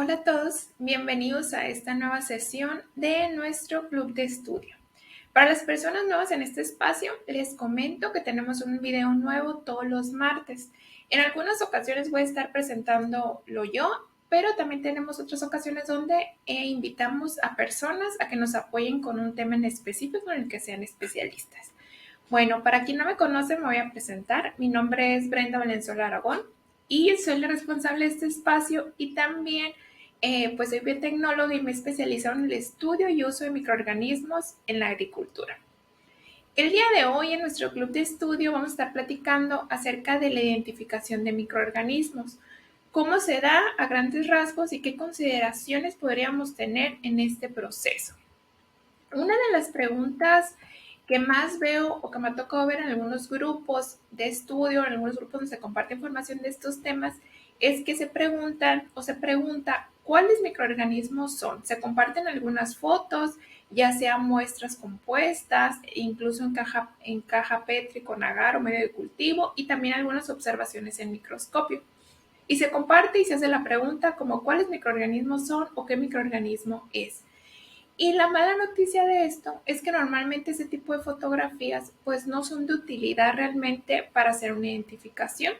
Hola a todos, bienvenidos a esta nueva sesión de nuestro club de estudio. Para las personas nuevas en este espacio, les comento que tenemos un video nuevo todos los martes. En algunas ocasiones voy a estar presentándolo yo, pero también tenemos otras ocasiones donde invitamos a personas a que nos apoyen con un tema en específico en el que sean especialistas. Bueno, para quien no me conoce, me voy a presentar. Mi nombre es Brenda Valenzuela Aragón y soy la responsable de este espacio y también pues soy biotecnóloga y me he especializado en el estudio y uso de microorganismos en la agricultura. El día de hoy en nuestro club de estudio vamos a estar platicando acerca de la identificación de microorganismos, cómo se da a grandes rasgos y qué consideraciones podríamos tener en este proceso. Una de las preguntas que más veo o que me ha tocado ver en algunos grupos de estudio, en algunos grupos donde se comparte información de estos temas, es que se preguntan o se pregunta cuáles microorganismos son. Se comparten algunas fotos, ya sea muestras compuestas, incluso en caja Petri con agar o medio de cultivo, y también algunas observaciones en microscopio. Y se comparte y se hace la pregunta como cuáles microorganismos son o qué microorganismo es. Y la mala noticia de esto es que normalmente ese tipo de fotografías pues no son de utilidad realmente para hacer una identificación.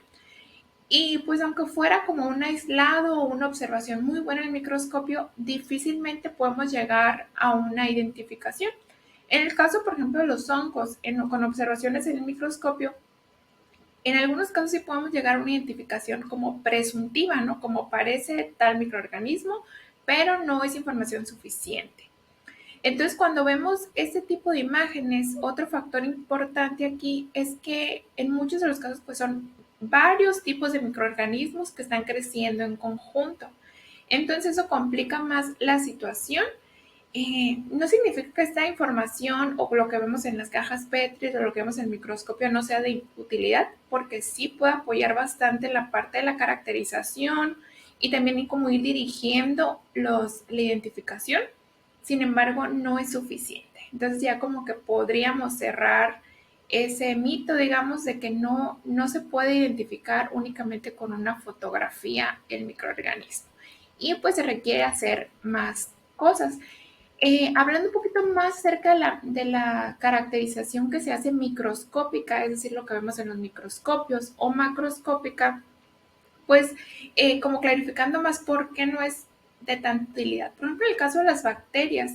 Y pues aunque fuera como un aislado o una observación muy buena en el microscopio, difícilmente podemos llegar a una identificación. En el caso, por ejemplo, de los hongos, con observaciones en el microscopio, en algunos casos sí podemos llegar a una identificación como presuntiva, ¿no? Como parece tal microorganismo, pero no es información suficiente. Entonces, cuando vemos este tipo de imágenes, otro factor importante aquí es que en muchos de los casos pues son varios tipos de microorganismos que están creciendo en conjunto. Entonces, eso complica más la situación. No significa que esta información o lo que vemos en las cajas Petri o lo que vemos en el microscopio no sea de utilidad, porque sí puede apoyar bastante en la parte de la caracterización y también en cómo ir dirigiendo la identificación. Sin embargo, no es suficiente. Entonces ya como que podríamos cerrar ese mito, digamos, de que no se puede identificar únicamente con una fotografía el microorganismo. Y pues se requiere hacer más cosas. Hablando un poquito más acerca de la caracterización que se hace microscópica, es decir, lo que vemos en los microscopios, o macroscópica, pues como clarificando más por qué no es de tanta utilidad. Por ejemplo, en el caso de las bacterias,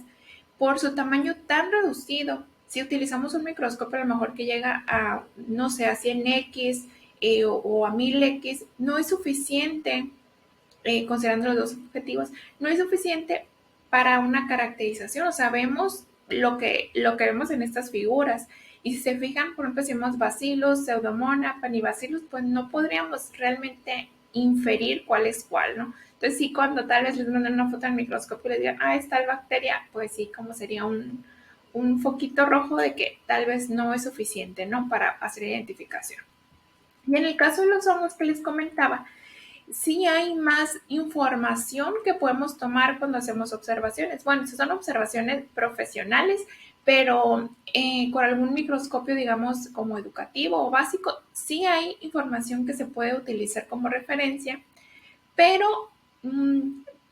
por su tamaño tan reducido, si utilizamos un microscopio a lo mejor que llega a, no sé, a 100x o a 1000x, no es suficiente, considerando los dos objetivos, no es suficiente para una caracterización. O sea, vemos lo que vemos en estas figuras. Y si se fijan, por ejemplo, si vemos bacillus, pseudomonas, panibacillus, pues no podríamos realmente inferir cuál es cuál, ¿no? Entonces sí, cuando tal vez les manden una foto al microscopio y les digan, ah, está la bacteria, pues sí, como sería un foquito rojo de que tal vez no es suficiente, ¿no? Para hacer identificación. Y en el caso de los hongos que les comentaba, sí hay más información que podemos tomar cuando hacemos observaciones. Bueno, si son observaciones profesionales, pero con algún microscopio, digamos, como educativo o básico, sí hay información que se puede utilizar como referencia, pero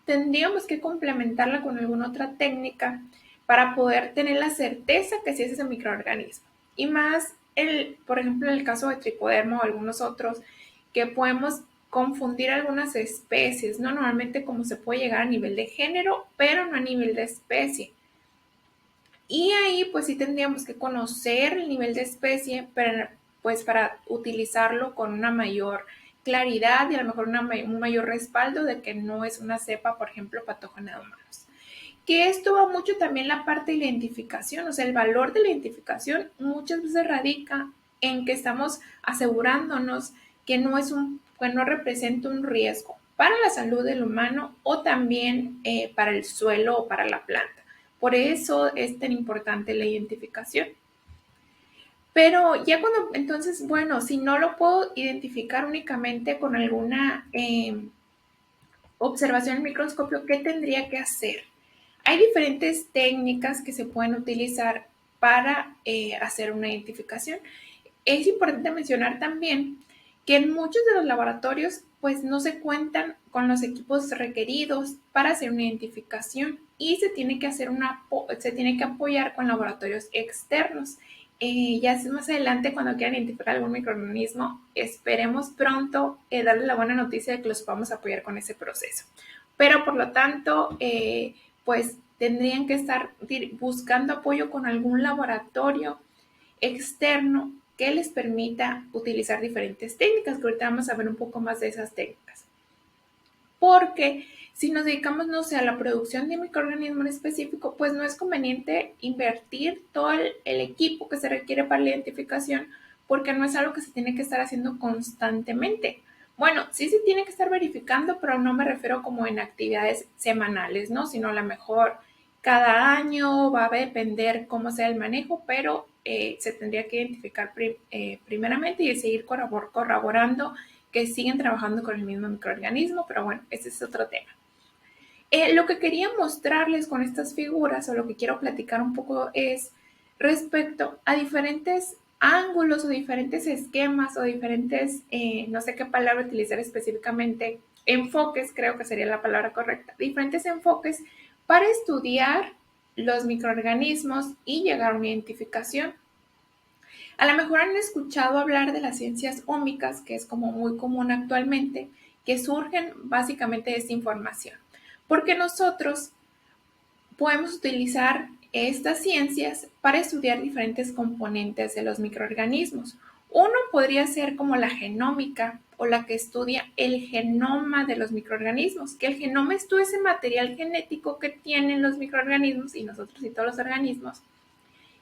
tendríamos que complementarla con alguna otra técnica para poder tener la certeza que sí es ese microorganismo. Y más, por ejemplo, en el caso de tricoderma o algunos otros, que podemos confundir algunas especies, ¿no? Normalmente como se puede llegar a nivel de género, pero no a nivel de especie. Y ahí pues sí tendríamos que conocer el nivel de especie, pues para utilizarlo con una mayor claridad y a lo mejor un mayor respaldo de que no es una cepa, por ejemplo, patógena de humanos. Que esto va mucho también la parte de identificación, o sea, el valor de la identificación muchas veces radica en que estamos asegurándonos que que no representa un riesgo para la salud del humano o también para el suelo o para la planta. Por eso es tan importante la identificación. Pero ya cuando, entonces, bueno, si no lo puedo identificar únicamente con alguna observación en microscopio, ¿qué tendría que hacer? Hay diferentes técnicas que se pueden utilizar para hacer una identificación. Es importante mencionar también que en muchos de los laboratorios pues no se cuentan con los equipos requeridos para hacer una identificación y se tiene que apoyar con laboratorios externos. Ya más adelante, cuando quieran identificar algún microorganismo, esperemos pronto darles la buena noticia de que los podamos apoyar con ese proceso. Pero por lo tanto, pues tendrían que estar buscando apoyo con algún laboratorio externo que les permita utilizar diferentes técnicas, que ahorita vamos a ver un poco más de esas técnicas. Porque si nos dedicamos, no sé, a la producción de microorganismo en específico, pues no es conveniente invertir todo el equipo que se requiere para la identificación, porque no es algo que se tiene que estar haciendo constantemente. Bueno, sí se tiene que estar verificando, pero no me refiero como en actividades semanales, ¿no? Sino a lo mejor cada año va a depender cómo sea el manejo, pero se tendría que identificar primeramente y seguir corroborando que siguen trabajando con el mismo microorganismo, pero bueno, ese es otro tema. Lo que quería mostrarles con estas figuras, o lo que quiero platicar un poco, es respecto a diferentes ángulos o diferentes esquemas o diferentes, no sé qué palabra utilizar específicamente, enfoques, creo que sería la palabra correcta, diferentes enfoques para estudiar los microorganismos y llegar a una identificación. A lo mejor han escuchado hablar de las ciencias ómicas, que es como muy común actualmente, que surgen básicamente de esta información. Porque nosotros podemos utilizar estas ciencias para estudiar diferentes componentes de los microorganismos. Uno podría ser como la genómica, o la que estudia el genoma de los microorganismos, que el genoma es todo ese material genético que tienen los microorganismos y nosotros y todos los organismos,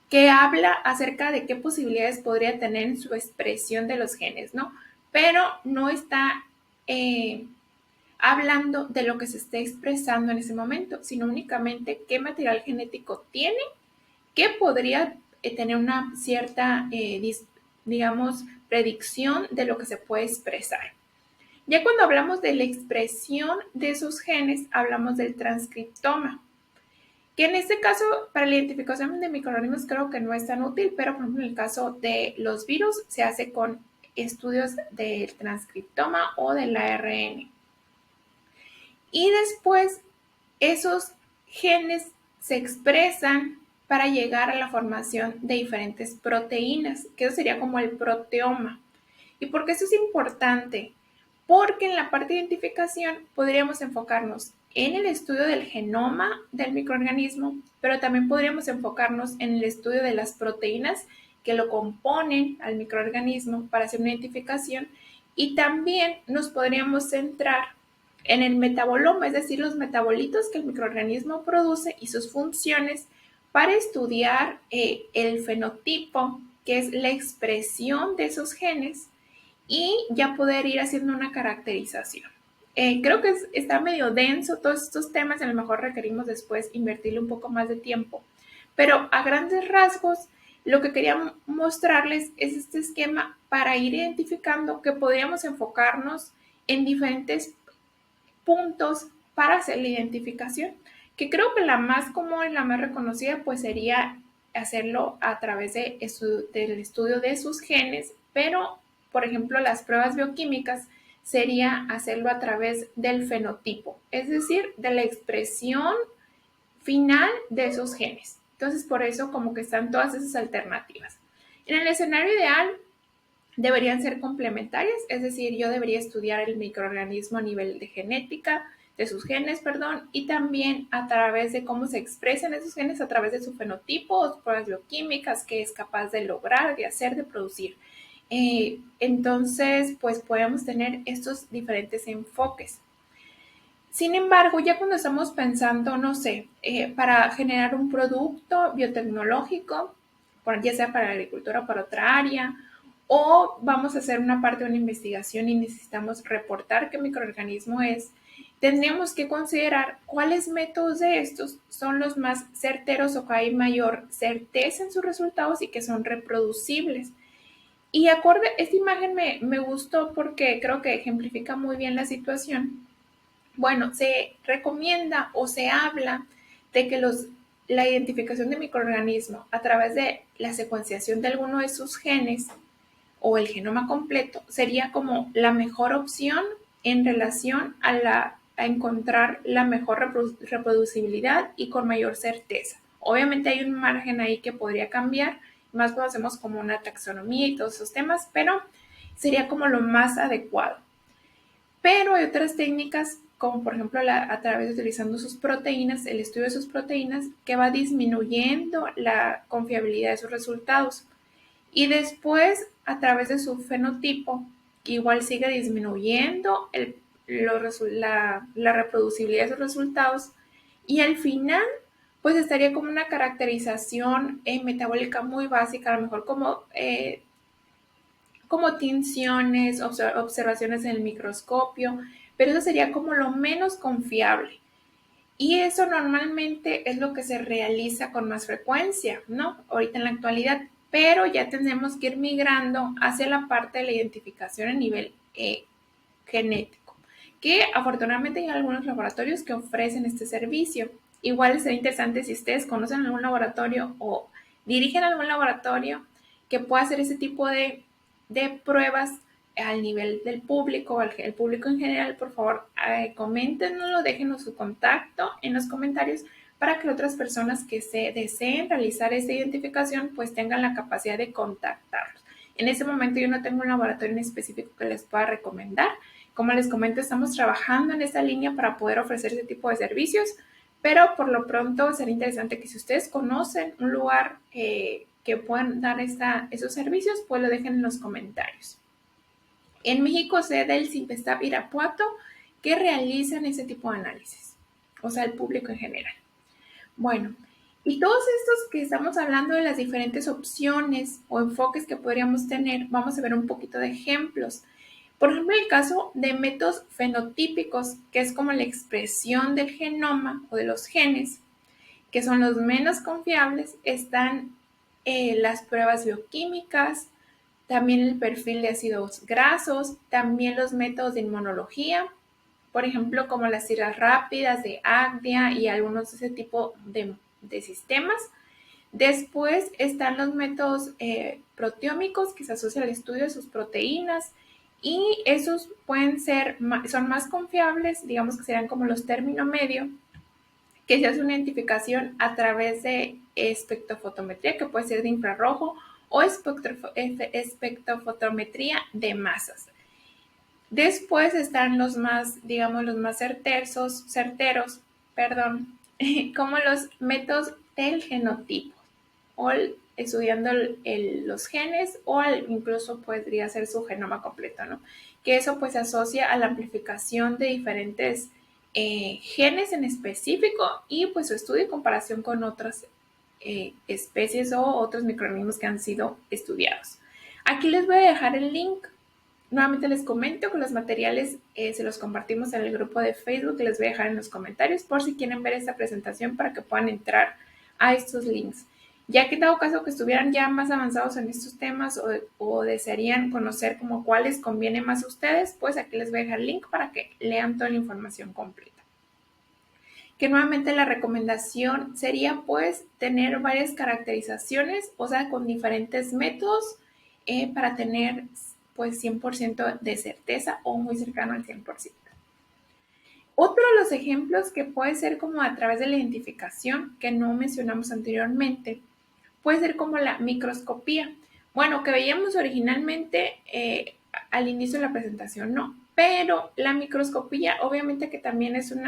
que habla acerca de qué posibilidades podría tener en su expresión de los genes, ¿no? Pero no está hablando de lo que se esté expresando en ese momento, sino únicamente qué material genético tiene, que podría tener una cierta, digamos, predicción de lo que se puede expresar. Ya cuando hablamos de la expresión de esos genes, hablamos del transcriptoma, que en este caso, para la identificación de microorganismos creo que no es tan útil, pero por ejemplo en el caso de los virus se hace con estudios del transcriptoma o del ARN. Y después esos genes se expresan para llegar a la formación de diferentes proteínas, que eso sería como el proteoma. ¿Y por qué eso es importante? Porque en la parte de identificación podríamos enfocarnos en el estudio del genoma del microorganismo, pero también podríamos enfocarnos en el estudio de las proteínas que lo componen al microorganismo para hacer una identificación, y también nos podríamos centrar en el metaboloma, es decir, los metabolitos que el microorganismo produce y sus funciones, para estudiar el fenotipo, que es la expresión de esos genes, y ya poder ir haciendo una caracterización. Creo que está medio denso todos estos temas, a lo mejor requerimos después invertirle un poco más de tiempo, pero a grandes rasgos lo que quería mostrarles es este esquema para ir identificando que podríamos enfocarnos en diferentes puntos para hacer la identificación, que creo que la más común y la más reconocida pues sería hacerlo a través del estudio de sus genes, pero por ejemplo las pruebas bioquímicas sería hacerlo a través del fenotipo, es decir, de la expresión final de esos genes. Entonces por eso como que están todas esas alternativas. En el escenario ideal deberían ser complementarias, es decir, yo debería estudiar el microorganismo a nivel de genética, de sus genes, perdón, y también a través de cómo se expresan esos genes, a través de su fenotipo o pruebas bioquímicas que es capaz de lograr, de hacer, de producir. Entonces, pues podemos tener estos diferentes enfoques. Sin embargo, ya cuando estamos pensando, no sé, para generar un producto biotecnológico, ya sea para la agricultura o para otra área, o vamos a hacer una parte de una investigación y necesitamos reportar qué microorganismo es, tendríamos que considerar cuáles métodos de estos son los más certeros o que hay mayor certeza en sus resultados y que son reproducibles. Y acorde, esta imagen me gustó porque creo que ejemplifica muy bien la situación. Bueno, se recomienda o se habla de que la identificación de microorganismo a través de la secuenciación de alguno de sus genes o el genoma completo sería como la mejor opción en relación a encontrar la mejor reproducibilidad y con mayor certeza. Obviamente hay un margen ahí que podría cambiar, más cuando hacemos como una taxonomía y todos esos temas, pero sería como lo más adecuado. Pero hay otras técnicas, como por ejemplo a través de utilizando sus proteínas, el estudio de sus proteínas, que va disminuyendo la confiabilidad de sus resultados. Y después, a través de su fenotipo, igual sigue disminuyendo la reproducibilidad de sus resultados. Y al final, pues estaría como una caracterización metabólica muy básica, a lo mejor como tinciones, observaciones en el microscopio, pero eso sería como lo menos confiable. Y eso normalmente es lo que se realiza con más frecuencia, ¿no? Ahorita en la actualidad, pero ya tenemos que ir migrando hacia la parte de la identificación a nivel genético, que afortunadamente hay algunos laboratorios que ofrecen este servicio. Igual sería interesante si ustedes conocen algún laboratorio o dirigen algún laboratorio que pueda hacer ese tipo de pruebas al nivel del público, el público en general. Por favor, coméntenoslo, déjenos su contacto en los comentarios para que otras personas que se deseen realizar esta identificación pues tengan la capacidad de contactarlos. En ese momento yo no tengo un laboratorio en específico que les pueda recomendar. Como les comento, estamos trabajando en esa línea para poder ofrecer ese tipo de servicios, pero por lo pronto sería interesante que si ustedes conocen un lugar que puedan dar esos servicios, pues lo dejen en los comentarios. En México sé del CIMPESTAB Irapuato que realizan ese tipo de análisis, o sea, el público en general. Bueno, y todos estos que estamos hablando de las diferentes opciones o enfoques que podríamos tener, vamos a ver un poquito de ejemplos. Por ejemplo, el caso de métodos fenotípicos, que es como la expresión del genoma o de los genes, que son los menos confiables, están las pruebas bioquímicas, también el perfil de ácidos grasos, también los métodos de inmunología, por ejemplo, como las tiras rápidas de ACDIA y algunos de ese tipo de sistemas. Después están los métodos proteómicos que se asocian al estudio de sus proteínas y esos son más confiables, digamos que serían como los término medio, que se hace una identificación a través de espectrofotometría, que puede ser de infrarrojo o espectrofotometría de masas. Después están los más, digamos, los más certeros, perdón, como los métodos del genotipo, o estudiando los genes, o incluso podría ser su genoma completo, ¿no? Que eso pues se asocia a la amplificación de diferentes genes en específico y pues su estudio y comparación con otras especies o otros microorganismos que han sido estudiados. Aquí les voy a dejar el link. Nuevamente les comento que los materiales se los compartimos en el grupo de Facebook que les voy a dejar en los comentarios por si quieren ver esta presentación para que puedan entrar a estos links. Ya que en dado caso que estuvieran ya más avanzados en estos temas o desearían conocer como cuál les conviene más a ustedes, pues aquí les voy a dejar el link para que lean toda la información completa. Que nuevamente la recomendación sería pues tener varias caracterizaciones, o sea, con diferentes métodos para tener pues 100% de certeza o muy cercano al 100%. Otro de los ejemplos que puede ser como a través de la identificación, que no mencionamos anteriormente, puede ser como la microscopía. Bueno, que veíamos originalmente al inicio de la presentación, no, pero la microscopía obviamente que también es un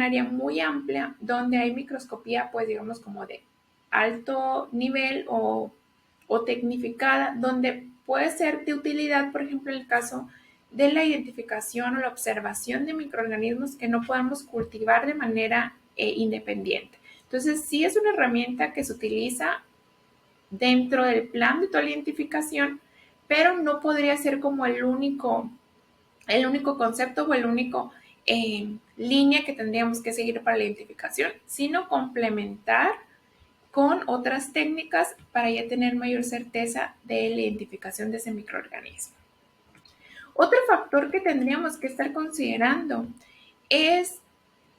área muy amplia donde hay microscopía, pues digamos como de alto nivel o tecnificada, donde puede ser de utilidad, por ejemplo, en el caso de la identificación o la observación de microorganismos que no podemos cultivar de manera independiente. Entonces, sí es una herramienta que se utiliza dentro del plan de toda la identificación, pero no podría ser como el único concepto o el único línea que tendríamos que seguir para la identificación, sino complementar con otras técnicas para ya tener mayor certeza de la identificación de ese microorganismo. Otro factor que tendríamos que estar considerando es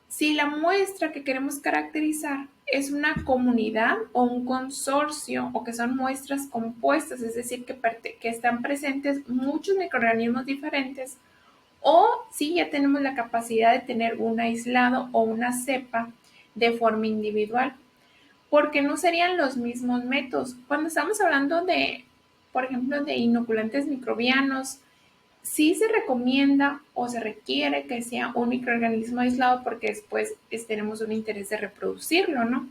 si la muestra que queremos caracterizar es una comunidad o un consorcio o que son muestras compuestas, es decir, que están presentes muchos microorganismos diferentes, o si ya tenemos la capacidad de tener un aislado o una cepa de forma individual, porque no serían los mismos métodos. Cuando estamos hablando de, por ejemplo, de inoculantes microbianos, sí se recomienda o se requiere que sea un microorganismo aislado porque después tenemos un interés de reproducirlo, ¿no?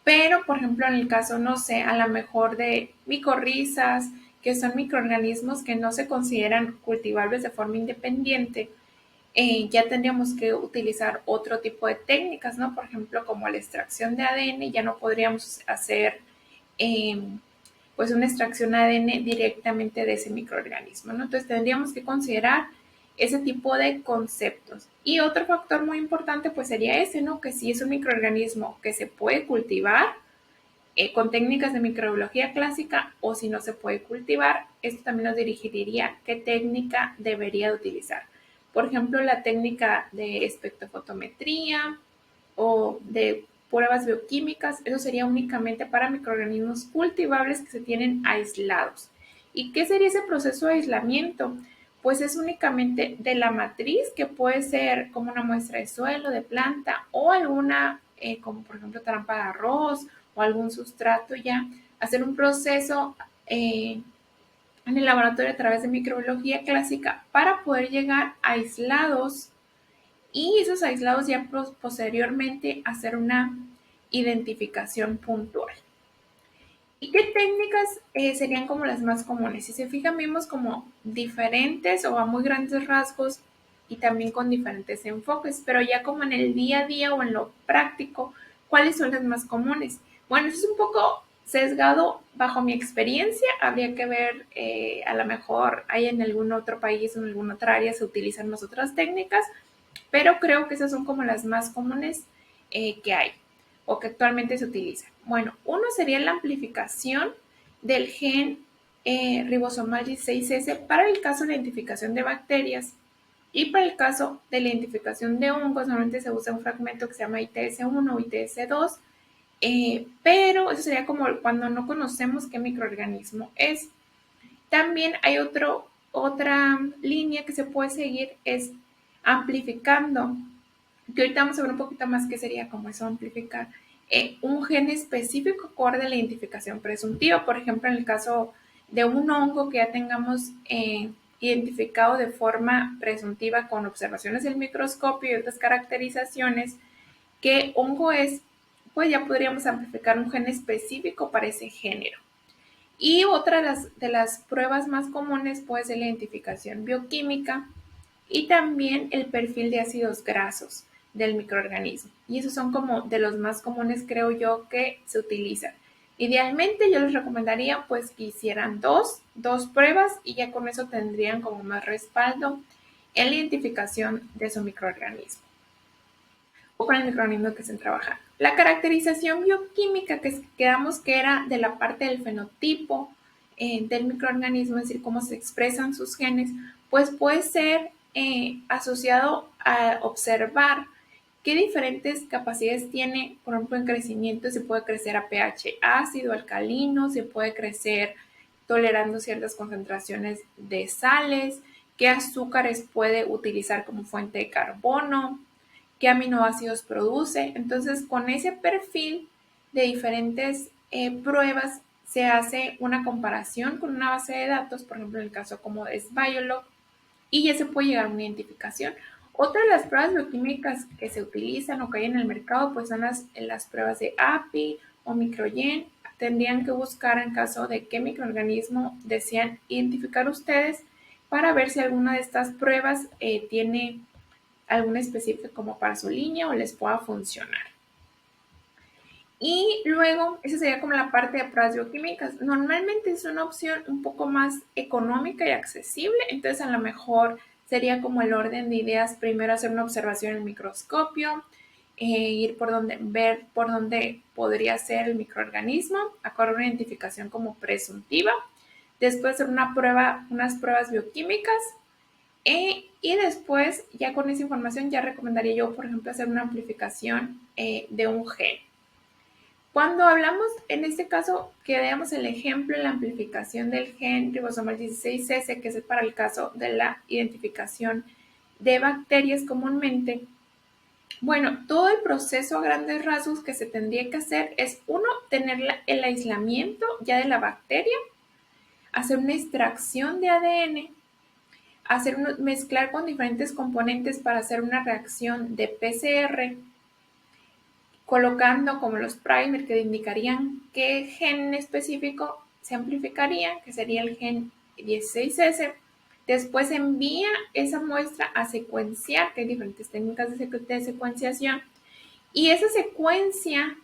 Pero, por ejemplo, en el caso, no sé, a lo mejor de micorrizas, que son microorganismos que no se consideran cultivables de forma independiente, ya tendríamos que utilizar otro tipo de técnicas, ¿no? Por ejemplo, como la extracción de ADN, ya no podríamos hacer eh, pues una extracción de ADN directamente de ese microorganismo, ¿no? Entonces tendríamos que considerar ese tipo de conceptos. Y otro factor muy importante pues sería ese, ¿no? Que si es un microorganismo que se puede cultivar con técnicas de microbiología clásica o si no se puede cultivar, esto también nos dirigiría qué técnica debería utilizar. Por ejemplo, la técnica de espectrofotometría o de pruebas bioquímicas, eso sería únicamente para microorganismos cultivables que se tienen aislados. ¿Y qué sería ese proceso de aislamiento? Pues es únicamente de la matriz, que puede ser como una muestra de suelo, de planta o alguna, como por ejemplo trampa de arroz o algún sustrato ya, hacer un proceso en el laboratorio a través de microbiología clásica para poder llegar a aislados y esos aislados ya posteriormente hacer una identificación puntual. ¿Y qué técnicas serían como las más comunes? Si se fijan, vimos como diferentes o a muy grandes rasgos y también con diferentes enfoques, pero ya como en el día a día o en lo práctico, ¿cuáles son las más comunes? Bueno, eso es un poco sesgado bajo mi experiencia, habría que ver, a lo mejor hay en algún otro país o en alguna otra área se utilizan más otras técnicas, pero creo que esas son como las más comunes que hay o que actualmente se utilizan. Bueno, uno sería la amplificación del gen ribosomal 16S para el caso de la identificación de bacterias y para el caso de la identificación de hongos. Normalmente se usa un fragmento que se llama ITS1 o ITS2, pero eso sería como cuando no conocemos qué microorganismo es. También hay otra línea que se puede seguir, es amplificando, que ahorita vamos a ver un poquito más qué sería como eso, amplificar un gen específico acorde a la identificación presuntiva. Por ejemplo, en el caso de un hongo que ya tengamos identificado de forma presuntiva con observaciones del microscopio y otras caracterizaciones, qué hongo es, pues ya podríamos amplificar un gen específico para ese género. Y otra de las pruebas más comunes puede ser la identificación bioquímica y también el perfil de ácidos grasos del microorganismo. Y esos son como de los más comunes, creo yo, que se utilizan. Idealmente yo les recomendaría pues que hicieran dos pruebas y ya con eso tendrían como más respaldo en la identificación de su microorganismo o con el microorganismo que estén trabajando. La caracterización bioquímica que quedamos que era de la parte del fenotipo del microorganismo, es decir, cómo se expresan sus genes, pues puede ser asociado a observar qué diferentes capacidades tiene, por ejemplo, en crecimiento. Se puede crecer a pH ácido, alcalino, se puede crecer tolerando ciertas concentraciones de sales, qué azúcares puede utilizar como fuente de carbono, qué aminoácidos produce. Entonces, con ese perfil de diferentes pruebas se hace una comparación con una base de datos, por ejemplo, en el caso como es Biolog, y ya se puede llegar a una identificación. Otra de las pruebas bioquímicas que se utilizan o que hay en el mercado, pues son las pruebas de API o microgen. Tendrían que buscar en caso de qué microorganismo desean identificar ustedes para ver si alguna de estas pruebas tiene algún específico como para su línea o les pueda funcionar. Y luego, esa sería como la parte de pruebas bioquímicas. Normalmente es una opción un poco más económica y accesible, entonces a lo mejor sería como el orden de ideas: primero hacer una observación en el microscopio, ir por donde, ver por dónde podría ser el microorganismo, acordar una identificación como presuntiva, después hacer unas pruebas bioquímicas, y después, ya con esa información, ya recomendaría yo, por ejemplo, hacer una amplificación de un gen. Cuando hablamos, en este caso, que veamos el ejemplo en la amplificación del gen ribosomal 16S, que es para el caso de la identificación de bacterias comúnmente. Bueno, todo el proceso a grandes rasgos que se tendría que hacer es, uno, tener el aislamiento ya de la bacteria, hacer una extracción de ADN, mezclar con diferentes componentes para hacer una reacción de PCR, colocando como los primer que indicarían qué gen específico se amplificaría, que sería el gen 16S. Después envía esa muestra a secuenciar, que hay diferentes técnicas de secuenciación, y esa secuencia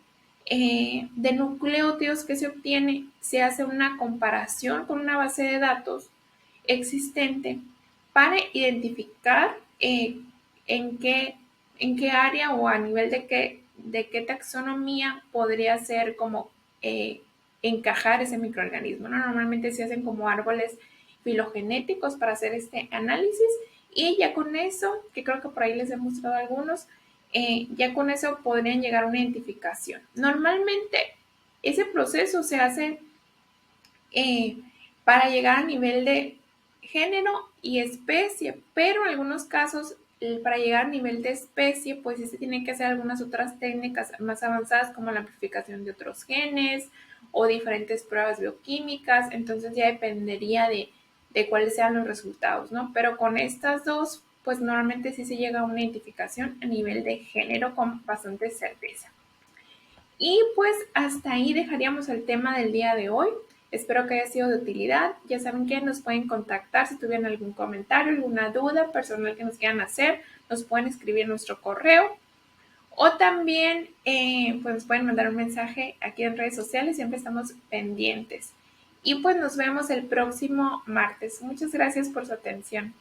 de nucleótidos que se obtiene, se hace una comparación con una base de datos existente para identificar en, qué, en qué área o a nivel de qué taxonomía podría ser como encajar ese microorganismo, ¿no? Normalmente se hacen como árboles filogenéticos para hacer este análisis, y ya con eso, que creo que por ahí les he mostrado algunos, ya con eso podrían llegar a una identificación. Normalmente ese proceso se hace para llegar a nivel de género y especie, pero en algunos casos para llegar a nivel de especie, pues sí se tienen que hacer algunas otras técnicas más avanzadas como la amplificación de otros genes o diferentes pruebas bioquímicas, entonces ya dependería de cuáles sean los resultados, ¿no? Pero con estas dos, pues normalmente sí se llega a una identificación a nivel de género con bastante certeza. Y pues hasta ahí dejaríamos el tema del día de hoy. Espero que haya sido de utilidad. Ya saben que nos pueden contactar si tuvieran algún comentario, alguna duda personal que nos quieran hacer. Nos pueden escribir nuestro correo o también pues nos pueden mandar un mensaje aquí en redes sociales. Siempre estamos pendientes. Y pues nos vemos el próximo martes. Muchas gracias por su atención.